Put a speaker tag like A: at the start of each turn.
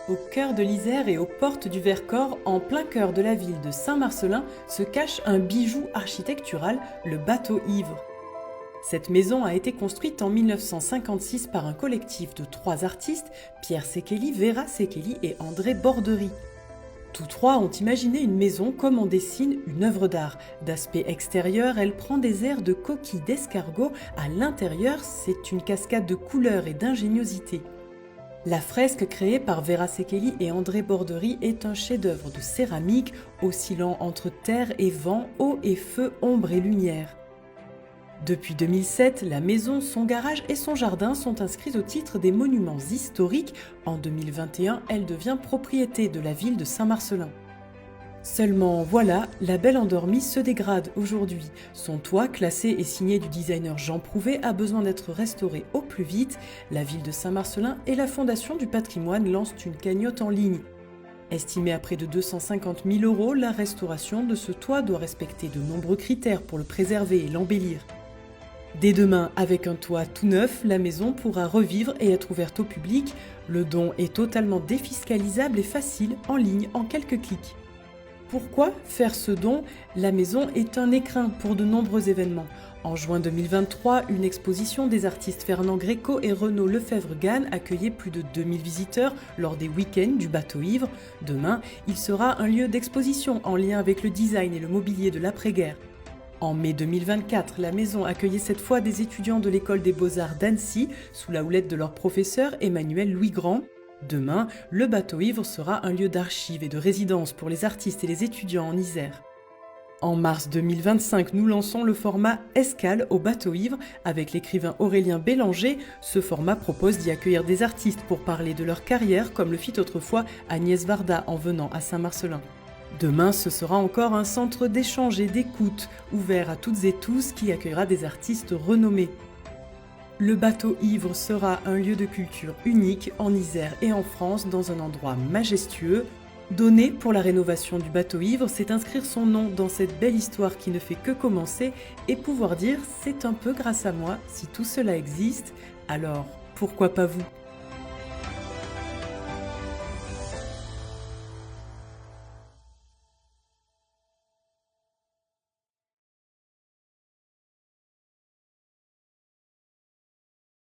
A: Au cœur de l'Isère et aux portes du Vercors, en plein cœur de la ville de Saint-Marcellin, se cache un bijou architectural, le Bateau Ivre. Cette maison a été construite en 1956 par un collectif de 3 artistes, Pierre Sekeli, Vera Sekeli et André Bordery. Tous trois ont imaginé une maison comme on dessine une œuvre d'art. D'aspect extérieur, elle prend des airs de coquille d'escargot. À l'intérieur, c'est une cascade de couleurs et d'ingéniosité. La fresque créée par Vera Sekeli et André Bordery est un chef-d'œuvre de céramique oscillant entre terre et vent, eau et feu, ombre et lumière. Depuis 2007, la maison, son garage et son jardin sont inscrits au titre des monuments historiques. En 2021, elle devient propriété de la ville de Saint-Marcellin. Seulement voilà, la Belle Endormie se dégrade aujourd'hui. Son toit, classé et signé du designer Jean Prouvé, a besoin d'être restauré au plus vite. La ville de Saint-Marcellin et la Fondation du patrimoine lancent une cagnotte en ligne. Estimée à près de 250 000 €, la restauration de ce toit doit respecter de nombreux critères pour le préserver et l'embellir. Dès demain, avec un toit tout neuf, la maison pourra revivre et être ouverte au public. Le don est totalement défiscalisable et facile, en ligne, en quelques clics. Pourquoi faire ce don? La maison est un écrin pour de nombreux événements. En juin 2023, une exposition des artistes Fernand Gréco et Renaud Lefebvre-Gane accueillait plus de 2000 visiteurs lors des week-ends du Bateau Ivre. Demain, il sera un lieu d'exposition en lien avec le design et le mobilier de l'après-guerre. En mai 2024, la maison accueillait cette fois des étudiants de l'école des beaux-arts d'Annecy, sous la houlette de leur professeur Emmanuel Louis-Grand. Demain, le Bateau Ivre sera un lieu d'archives et de résidence pour les artistes et les étudiants en Isère. En mars 2025, nous lançons le format Escale au Bateau Ivre avec l'écrivain Aurélien Bélanger. Ce format propose d'y accueillir des artistes pour parler de leur carrière, comme le fit autrefois Agnès Varda en venant à Saint-Marcellin. Demain, ce sera encore un centre d'échange et d'écoute, ouvert à toutes et tous, qui accueillera des artistes renommés. Le Bateau Ivre sera un lieu de culture unique en Isère et en France, dans un endroit majestueux. Donner pour la rénovation du Bateau Ivre, c'est inscrire son nom dans cette belle histoire qui ne fait que commencer et pouvoir dire « c'est un peu grâce à moi si tout cela existe, alors pourquoi pas vous ?»